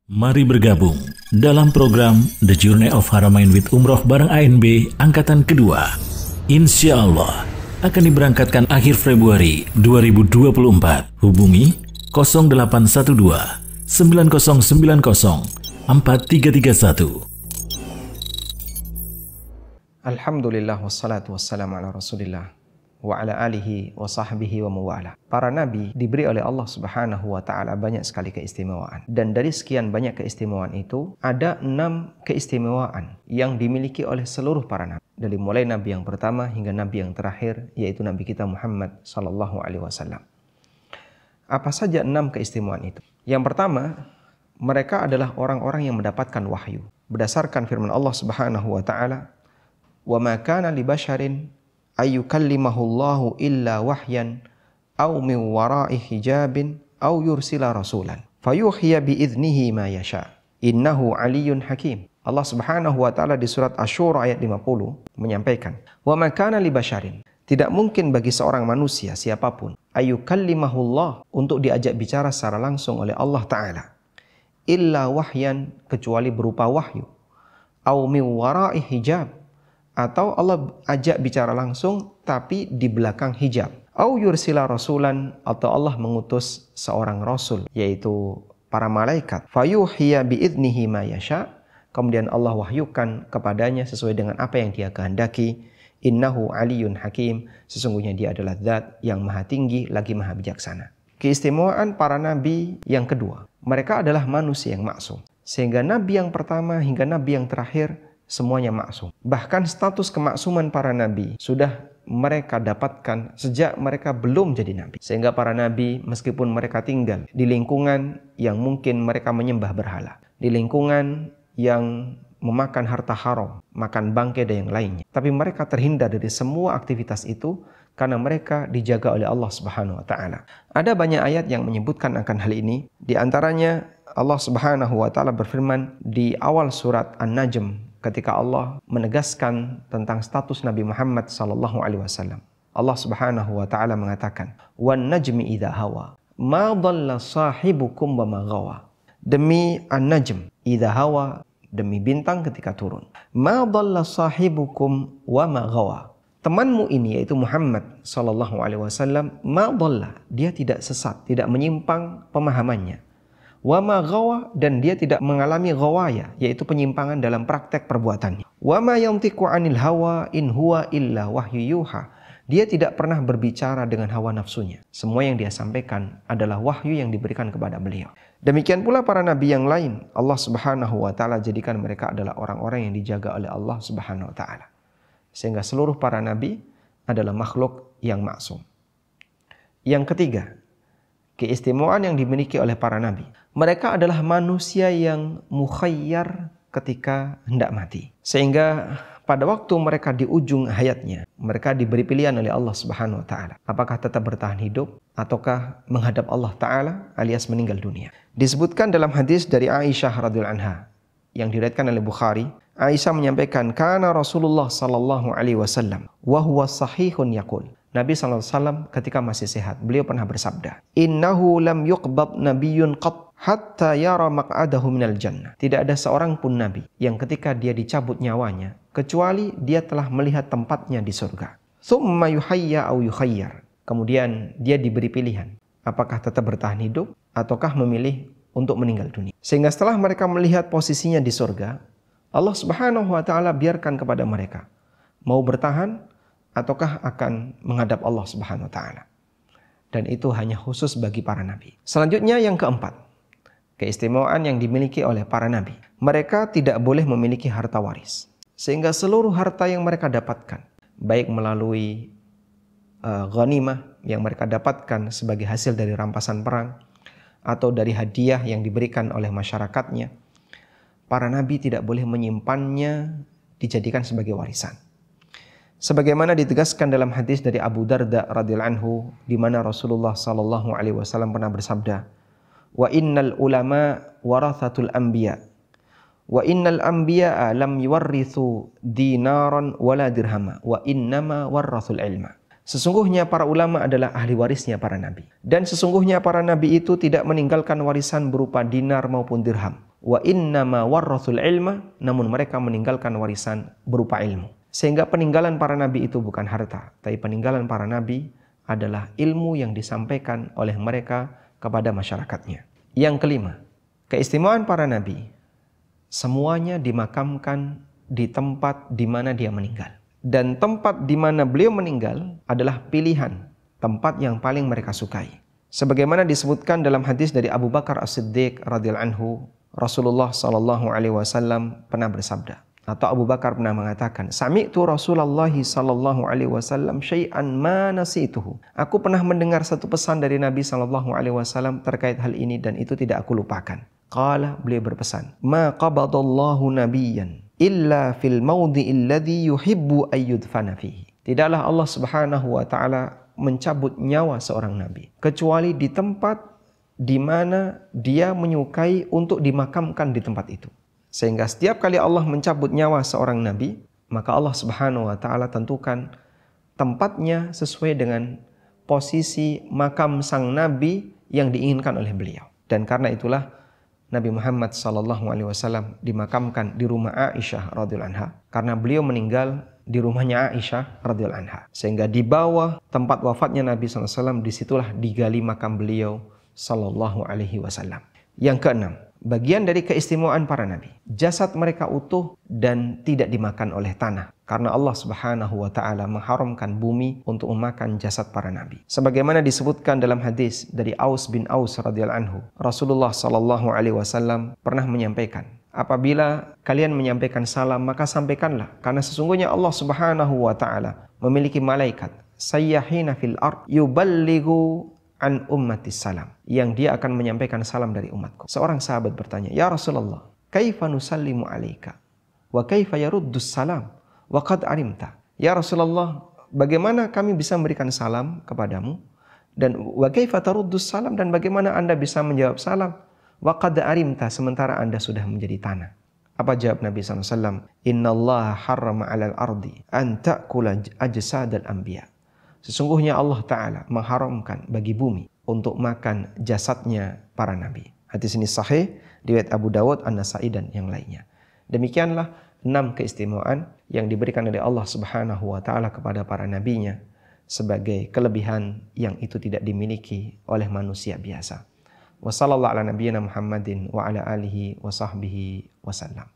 Mari bergabung dalam program The Journey of Haramain with Umroh bareng ANB Angkatan Kedua. Insya Allah akan diberangkatkan akhir Februari 2024. Hubungi 0812 9090 4331. Alhamdulillah wassalatu wassalamu ala Rasulillah wa ala alihi wa sahbihi wa mawala. Para nabi diberi oleh Allah Subhanahu wa taala banyak sekali keistimewaan. Dan dari sekian banyak keistimewaan itu ada 6 keistimewaan yang dimiliki oleh seluruh para nabi. Dari mulai nabi yang pertama hingga nabi yang terakhir, yaitu nabi kita Muhammad sallallahu alaihi wasallam. Apa saja 6 keistimewaan itu? Yang pertama, mereka adalah orang-orang yang mendapatkan wahyu. Berdasarkan firman Allah Subhanahu wa taala, "Wa ma kana li basharin ayyukallimahullahu illa wahyan aw min wara'i hijabin aw yursila rasulan fayuhiya biiznihi ma yasha innahu aliyyun hakim." Allah Subhanahu wa taala di surat Asy-Syura ayat 50 menyampaikan, "Wa ma kana li basharin", tidak mungkin bagi seorang manusia siapapun, ayyukallimahullah, untuk diajak bicara secara langsung oleh Allah taala, illa wahyan, kecuali berupa wahyu, aw min wara'i hijab, atau Allah ajak bicara langsung tapi di belakang hijab. Au yursila rasulan, atau Allah mengutus seorang rasul, yaitu para malaikat. Fayuhiya biiznihi ma yasha, kemudian Allah wahyukan kepadanya sesuai dengan apa yang dia kehendaki. Innahu aliyyun hakim, sesungguhnya dia adalah zat yang maha tinggi lagi maha bijaksana. Keistimewaan para nabi yang kedua, mereka adalah manusia yang maksum. Sehingga nabi yang pertama hingga nabi yang terakhir semuanya maksum. Bahkan status kemaksuman para nabi sudah mereka dapatkan sejak mereka belum jadi nabi. Sehingga para nabi meskipun mereka tinggal di lingkungan yang mungkin mereka menyembah berhala, di lingkungan yang memakan harta haram, makan bangkai dan yang lainnya, tapi mereka terhindar dari semua aktivitas itu karena mereka dijaga oleh Allah Subhanahu wa taala. Ada banyak ayat yang menyebutkan akan hal ini. Di antaranya Allah Subhanahu wa taala berfirman di awal surat An-Najm ketika Allah menegaskan tentang status Nabi Muhammad sallallahu alaihi wasallam. Allah Subhanahu wa taala mengatakan, "Wan najmi idza hawa, ma dhalla sahibukum wa ma ghawa." Demi An-Najm idza hawa, demi bintang ketika turun. Ma dhalla sahibukum wa ma ghawa. Temanmu ini yaitu Muhammad sallallahu alaihi wasallam, ma dhalla, dia tidak sesat, tidak menyimpang pemahamannya. Wa ma ghawa, dan dia tidak mengalami ghawaya, yaitu penyimpangan dalam praktek perbuatannya. Wa ma yantiqu 'anil hawa in huwa illa wahyu yuha. Dia tidak pernah berbicara dengan hawa nafsunya. Semua yang dia sampaikan adalah wahyu yang diberikan kepada beliau. Demikian pula para nabi yang lain, Allah Subhanahu wa taala jadikan mereka adalah orang-orang yang dijaga oleh Allah Subhanahu wa taala. Sehingga seluruh para nabi adalah makhluk yang maksum. Yang ketiga, keistimewaan yang dimiliki oleh para nabi, mereka adalah manusia yang mukhayyar ketika hendak mati. Sehingga pada waktu mereka di ujung hayatnya, mereka diberi pilihan oleh Allah Subhanahu wa taala. Apakah tetap bertahan hidup ataukah menghadap Allah taala alias meninggal dunia. Disebutkan dalam hadis dari Aisyah radhiyallahu anha yang diriwayatkan oleh Bukhari, Aisyah menyampaikan, "Kana Rasulullah sallallahu alaihi wasallam wa huwa sahihun yaqul." Nabi SAW ketika masih sehat, beliau pernah bersabda, "Innahu lam yuqbad nabiyyun qat hatta yara maq'adahu minal jannah." Tidak ada seorang pun nabi yang ketika dia dicabut nyawanya, kecuali dia telah melihat tempatnya di surga. Tsumma yuhayya aw yukhayyar. Kemudian dia diberi pilihan, apakah tetap bertahan hidup ataukah memilih untuk meninggal dunia. Sehingga setelah mereka melihat posisinya di surga, Allah Subhanahu wa taala biarkan kepada mereka mau bertahan ataukah akan menghadap Allah Subhanahu wa taala. Dan itu hanya khusus bagi para nabi. Selanjutnya yang keempat, keistimewaan yang dimiliki oleh para nabi. Mereka tidak boleh memiliki harta waris. Sehingga seluruh harta yang mereka dapatkan, baik melalui ghanimah yang mereka dapatkan sebagai hasil dari rampasan perang atau dari hadiah yang diberikan oleh masyarakatnya, para nabi tidak boleh menyimpannya dijadikan sebagai warisan. Sebagaimana ditegaskan dalam hadis dari Abu Darda radhiyallahu anhu, di mana Rasulullah sallallahu alaihi wasallam pernah bersabda, "Wa innal ulama warathatul anbiya, wa innal anbiya lam yuwarrithu dinaran wala dirhama, wa innama warrathul ilma." Sesungguhnya para ulama adalah ahli warisnya para nabi. Dan sesungguhnya para nabi itu tidak meninggalkan warisan berupa dinar maupun dirham. Wa innama warrathul ilma, namun mereka meninggalkan warisan berupa ilmu. Sehingga peninggalan para nabi itu bukan harta, tapi peninggalan para nabi adalah ilmu yang disampaikan oleh mereka kepada masyarakatnya. Yang kelima, keistimewaan para nabi, semuanya dimakamkan di tempat di mana dia meninggal. Dan tempat di mana beliau meninggal adalah pilihan tempat yang paling mereka sukai. Sebagaimana disebutkan dalam hadis dari Abu Bakar As-Siddiq radhiyallahu anhu, Rasulullah sallallahu alaihi wasallam pernah bersabda, atau Abu Bakar pernah mengatakan, "Sami'tu Rasulullah sallallahu alaihi wasallam syai'an ma nasituhu." Aku pernah mendengar satu pesan dari Nabi sallallahu alaihi wasallam terkait hal ini dan itu tidak aku lupakan. Qala, beliau berpesan, "Ma qabadallahu nabiyyan illa fil mawdi'il ladzi yuhibbu ayyudfana fihi." Tidaklah Allah Subhanahu wa taala mencabut nyawa seorang nabi kecuali di tempat di mana dia menyukai untuk dimakamkan di tempat itu. Sehingga setiap kali Allah mencabut nyawa seorang nabi, maka Allah Subhanahu wa taala tentukan tempatnya sesuai dengan posisi makam sang nabi yang diinginkan oleh beliau. Dan karena itulah Nabi Muhammad SAW dimakamkan di rumah Aisyah radhiyallahu anha karena beliau meninggal di rumahnya Aisyah radhiyallahu anha. Sehingga di bawah tempat wafatnya Nabi SAW disitulah digali makam beliau sallallahu alaihi wasallam. Yang keenam, bagian dari keistimewaan para nabi, jasad mereka utuh dan tidak dimakan oleh tanah karena Allah Subhanahu wa taala mengharamkan bumi untuk memakan jasad para nabi. Sebagaimana disebutkan dalam hadis dari Aus bin Aus radhiyallahu anhu, Rasulullah sallallahu alaihi wasallam pernah menyampaikan, apabila kalian menyampaikan salam maka sampaikanlah karena sesungguhnya Allah Subhanahu wa taala memiliki malaikat sayyahina fil ard yuballighu an ummatis salam, yang dia akan menyampaikan salam dari umatku. Seorang sahabat bertanya, "Ya Rasulullah, kaifa nusallimu alaika wa kaifa yaruddus salam wa qad arimta?" Ya Rasulullah, bagaimana kami bisa memberikan salam kepadamu dan wa kaifa taruddus salam, dan bagaimana Anda bisa menjawab salam wa qad arimta sementara Anda sudah menjadi tanah? Apa jawab Nabi SAW? Innallaha harrama 'alal ardi an ta'kula ajsadal anbiya. Sesungguhnya Allah Ta'ala mengharamkan bagi bumi untuk makan jasadnya para nabi. Hadis ini sahih, riwayat Abu Dawud, An-Nasa'i dan yang lainnya. Demikianlah 6 keistimewaan yang diberikan oleh Allah Subhanahu wa taala kepada para nabinya sebagai kelebihan yang itu tidak dimiliki oleh manusia biasa. Wassallallahu ala nabiyyina Muhammadin wa ala alihi wa sahbihi wasallam.